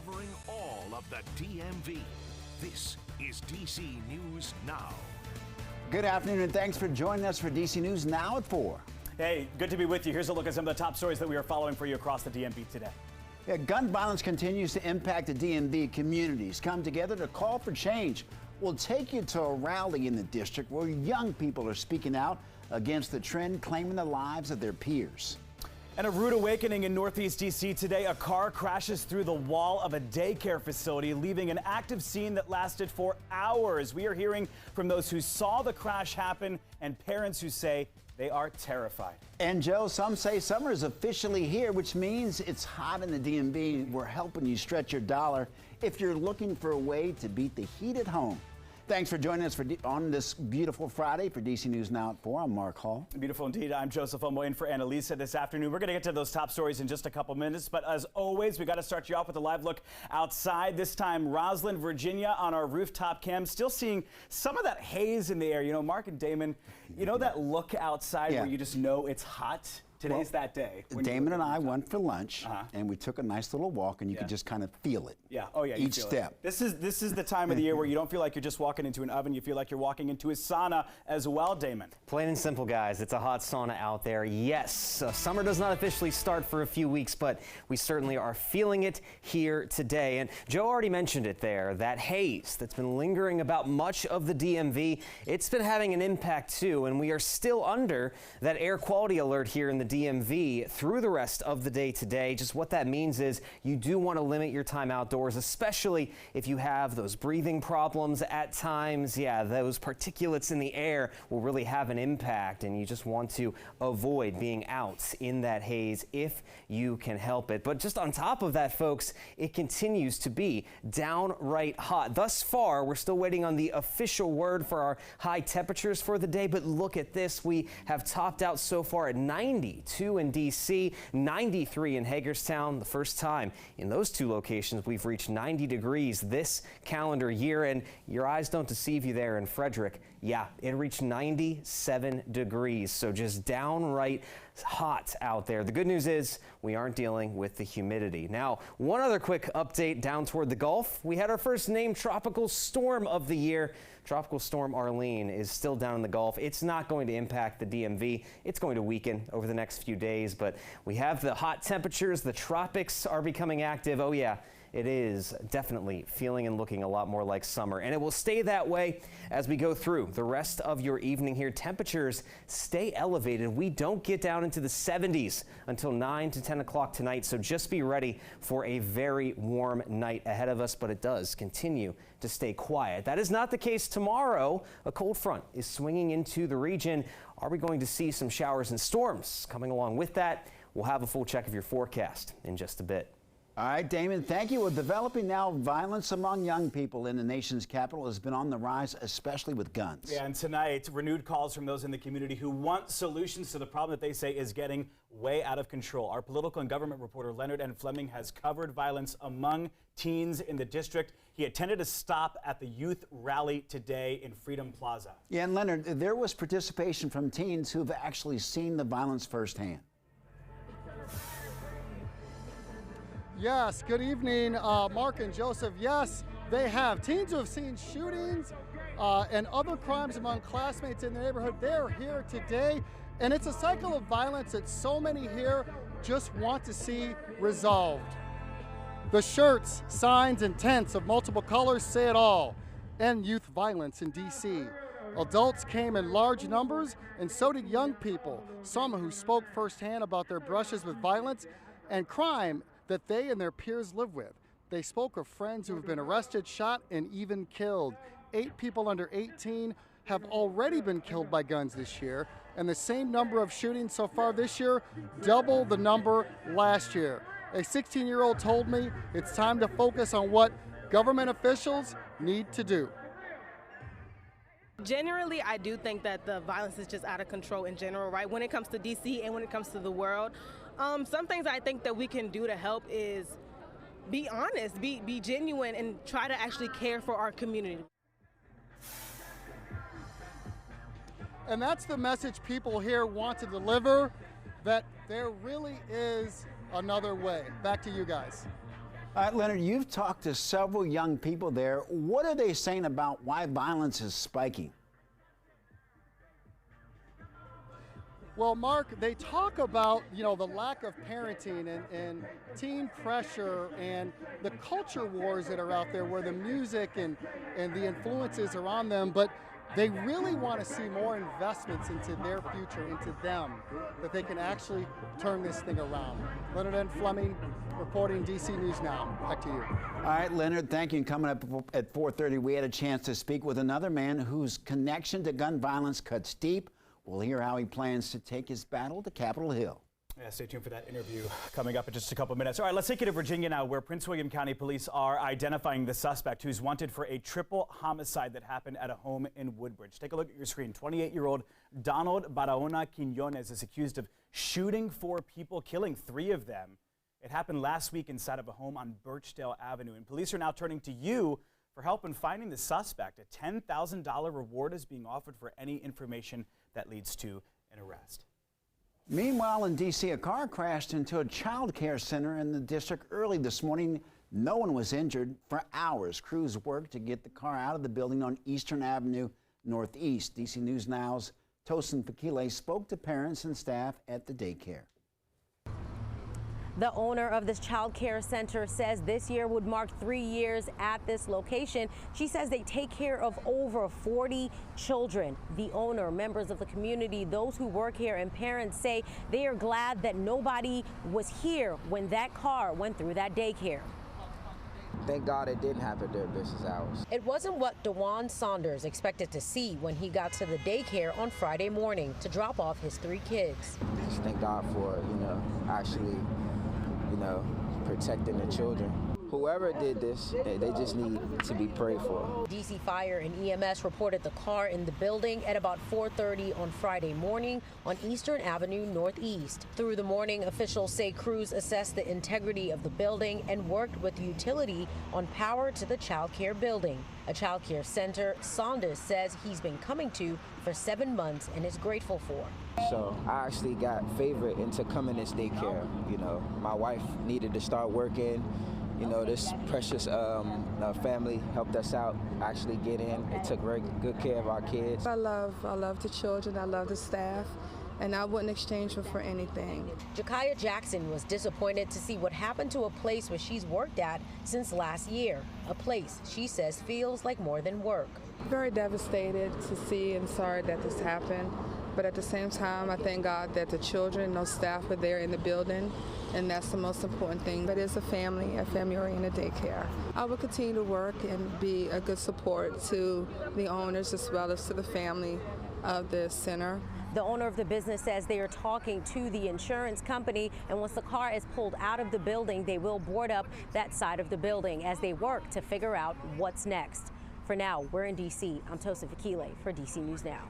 covering all of the DMV. This is DC News Now. Good afternoon and thanks for joining us for DC News Now at 4. Hey, good to be with you. Here's a look at some of the top stories that we are following for you across the DMV today. Yeah, gun violence continues to impact the DMV. Communities come together to call for change. We'll take you to a rally in the district where young people are speaking out against the trend, claiming the lives of their peers. And a rude awakening in Northeast DC today. A car crashes through the wall of a daycare facility, leaving an active scene that lasted for hours. We are hearing from those who saw the crash happen and parents who say they are terrified. And Joe, some say summer is officially here, which means it's hot in the DMV. We're helping you stretch your dollar if you're looking for a way to beat the heat at home. Thanks for joining us on this beautiful Friday for DC News Now at 4. I'm Mark Hall. Beautiful indeed. I'm Joseph Omo in for Annalisa this afternoon. We're going to get to those top stories in just a couple minutes, but as always, we got to start you off with a live look outside. This time, Roslyn, Virginia, on our rooftop cam, still seeing some of that haze in the air. You know, Mark and Damon, you know that look outside where you just know it's hot? Today's that day. Damon and I went for lunch, and we took a nice little walk, and you could just kind of feel it. Yeah. Oh, yeah. Each step. This is the time of the year where you don't feel like you're just walking into an oven. You feel like you're walking into a sauna as well, Damon. Plain and simple, guys. It's a hot sauna out there. Yes, summer does not officially start for a few weeks, but we certainly are feeling it here today. And Joe already mentioned it there, that haze that's been lingering about much of the DMV. It's been having an impact, too, and we are still under that air quality alert here in the DMV through the rest of the day today. Just what that means is you do want to limit your time outdoors, especially if you have those breathing problems at times. Yeah, those particulates in the air will really have an impact, and you just want to avoid being out in that haze if you can help it. But just on top of that, folks, it continues to be downright hot. Thus far, we're still waiting on the official word for our high temperatures for the day, but look at this. We have topped out so far at 92 in DC, 93 in Hagerstown. The first time in those two locations we've reached 90 degrees this calendar year, and your eyes don't deceive you there in Frederick. Yeah, it reached 97 degrees, so just downright hot out there. The good news is we aren't dealing with the humidity. Now, one other quick update down toward the Gulf. We had our first named tropical storm of the year. Tropical Storm Arlene is still down in the Gulf. It's not going to impact the DMV. It's going to weaken over the next few days, but we have the hot temperatures. The tropics are becoming active. Oh yeah, it is definitely feeling and looking a lot more like summer, and it will stay that way as we go through the rest of your evening here. Temperatures stay elevated. We don't get down into the 70s until 9 to 10 o'clock tonight, so just be ready for a very warm night ahead of us, but it does continue to stay quiet. That is not the case tomorrow. A cold front is swinging into the region. Are we going to see some showers and storms coming along with that? We'll have a full check of your forecast in just a bit. All right, Damon, thank you. Well, developing now, violence among young people in the nation's capital has been on the rise, especially with guns. Yeah, and tonight, renewed calls from those in the community who want solutions to the problem that they say is getting way out of control. Our political and government reporter Leonard N. Fleming has covered violence among teens in the district. He attended a stop at the youth rally today in Freedom Plaza. Yeah, and Leonard, there was participation from teens who've actually seen the violence firsthand. Yes, good evening, Mark and Joseph. Yes, they have. Teens who have seen shootings and other crimes among classmates in the neighborhood, they're here today. And it's a cycle of violence that so many here just want to see resolved. The shirts, signs, and tents of multiple colors say it all. End youth violence in DC. Adults came in large numbers, and so did young people, some who spoke firsthand about their brushes with violence and crime that they and their peers live with. They spoke of friends who have been arrested, shot, and even killed. 8 people under 18 have already been killed by guns this year, and the same number of shootings so far this year, double the number last year. A 16-year-old told me it's time to focus on what government officials need to do. Generally, I do think that the violence is just out of control in general, right? When it comes to DC and when it comes to the world. Some things I think that we can do to help is be honest, be genuine, and try to actually care for our community. And that's the message people here want to deliver, that there really is another way. Back to you guys. All right, Leonard, you've talked to several young people there. What are they saying about why violence is spiking? Well, Mark, they talk about, the lack of parenting and teen pressure and the culture wars that are out there where the music and the influences are on them, but they really want to see more investments into their future, into them, that they can actually turn this thing around. Leonard N. Fleming reporting DC News Now. Back to you. All right, Leonard, thank you. And coming up at 4:30, we had a chance to speak with another man whose connection to gun violence cuts deep. We'll hear how he plans to take his battle to Capitol Hill. Yeah, stay tuned for that interview coming up in just a couple minutes. All right, let's take you to Virginia now, where Prince William County Police are identifying the suspect who's wanted for a triple homicide that happened at a home in Woodbridge. Take a look at your screen. 28-year-old Donald Barahona Quinones is accused of shooting 4 people, killing 3 of them. It happened last week inside of a home on Birchdale Avenue, and police are now turning to you for help in finding the suspect. A $10,000 reward is being offered for any information that leads to an arrest. Meanwhile, in D.C., a car crashed into a child care center in the district early this morning. No one was injured. For hours, crews worked to get the car out of the building on Eastern Avenue Northeast. D.C. News Now's Tosin Fakile spoke to parents and staff at the daycare. The owner of this child care center says this year would mark 3 years at this location. She says they take care of over 40 children. The owner, members of the community, those who work here, and parents say they are glad that nobody was here when that car went through that daycare. Thank God it didn't happen during business hours. It wasn't what DeJuan Saunders expected to see when he got to the daycare on Friday morning to drop off his 3 kids. Just thank God for, actually, protecting the children. Whoever did this, they just need to be prayed for. DC Fire and EMS reported the car in the building at about 4:30 on Friday morning on Eastern Avenue Northeast. Through the morning, officials say crews assessed the integrity of the building and worked with utility on power to the child care building. A child care center Saunders says he's been coming to for 7 months and is grateful for. So I actually got favored into coming to daycare. My wife needed to start working. This precious family helped us out, actually get in. They took very good care of our kids. I love the children, I love the staff, and I wouldn't exchange them for anything. Jakaya Jackson was disappointed to see what happened to a place where she's worked at since last year, a place she says feels like more than work. Very devastated to see and sorry that this happened, but at the same time, I thank God that the children, no staff are there in the building, and that's the most important thing. But it's a family-oriented daycare. I will continue to work and be a good support to the owners as well as to the family of the center. The owner of the business says they are talking to the insurance company, and once the car is pulled out of the building, they will board up that side of the building as they work to figure out what's next. For now, we're in D.C. I'm Tosin Fakile for DC News Now.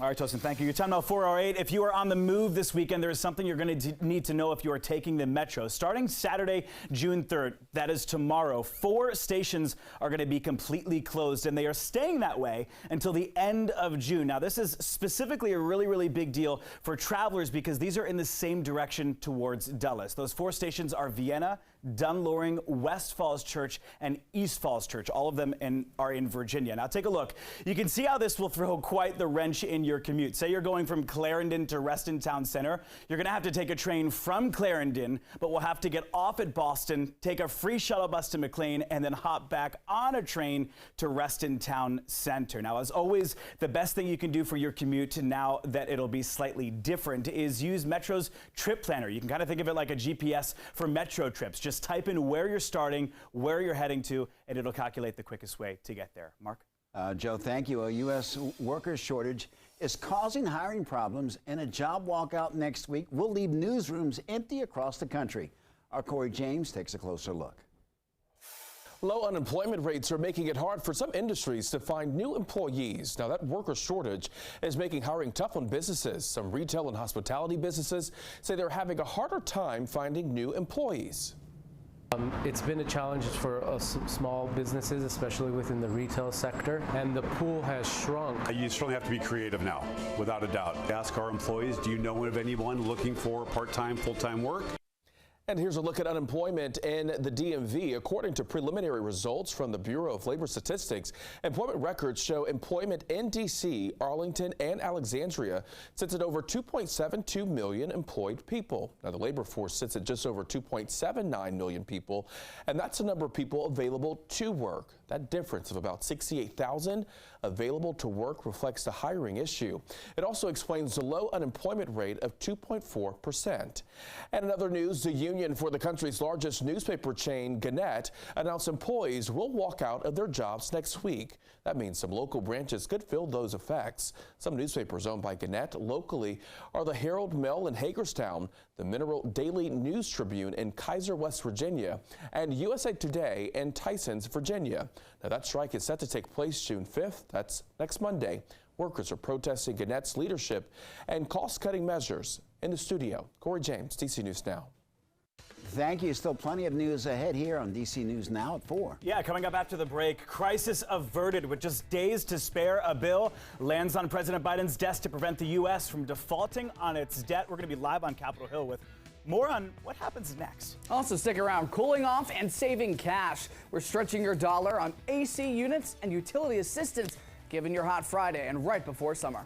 All right, Tosin, thank you. Your time now 4:08. If you are on the move this weekend, there is something you're going to need to know if you are taking the Metro. Starting Saturday, June 3rd, that is tomorrow, 4 stations are going to be completely closed, and they are staying that way until the end of June. Now, this is specifically a really, really big deal for travelers because these are in the same direction towards Dulles. Those 4 stations are Vienna, Dunloring, West Falls Church, and East Falls Church. All of them are in Virginia. Now take a look. You can see how this will throw quite the wrench in your commute. Say you're going from Clarendon to Reston Town Center. You're going to have to take a train from Clarendon, but we'll have to get off at Boston, take a free shuttle bus to McLean, and then hop back on a train to Reston Town Center. Now, as always, the best thing you can do for your commute now that it'll be slightly different is use Metro's Trip Planner. You can kind of think of it like a GPS for Metro trips. Just type in where you're starting, where you're heading to, and it'll calculate the quickest way to get there. Mark? Joe, thank you. A U.S. worker shortage is causing hiring problems, and a job walkout next week will leave newsrooms empty across the country. Our Corey James takes a closer look. Low unemployment rates are making it hard for some industries to find new employees. Now, that worker shortage is making hiring tough on businesses. Some retail and hospitality businesses say they're having a harder time finding new employees. It's been a challenge for small businesses, especially within the retail sector, and the pool has shrunk. You certainly have to be creative now, without a doubt. Ask our employees, do you know of anyone looking for part-time, full-time work? And here's a look at unemployment in the DMV. According to preliminary results from the Bureau of Labor Statistics, employment records show employment in D.C., Arlington, and Alexandria sits at over 2.72 million employed people. Now, the labor force sits at just over 2.79 million people, and that's the number of people available to work. That difference of about 68,000 available to work reflects the hiring issue. It also explains the low unemployment rate of 2.4%. And in other news, the union for the country's largest newspaper chain, Gannett, announced employees will walk out of their jobs next week. That means some local branches could feel those effects. Some newspapers owned by Gannett locally are the Herald Mail in Hagerstown, the Mineral Daily News Tribune in Kaiser, West Virginia, and USA Today in Tysons, Virginia. Now, that strike is set to take place June 5th. That's next Monday. Workers are protesting Gannett's leadership and cost-cutting measures. In the studio, Corey James, DC News Now. Thank you. Still plenty of news ahead here on DC News Now at 4. Yeah, coming up after the break, crisis averted with just days to spare. A bill lands on President Biden's desk to prevent the U.S. from defaulting on its debt. We're going to be live on Capitol Hill with more on what happens next. Also, stick around. Cooling off and saving cash. We're stretching your dollar on AC units and utility assistance, given your Hot Friday and right before summer.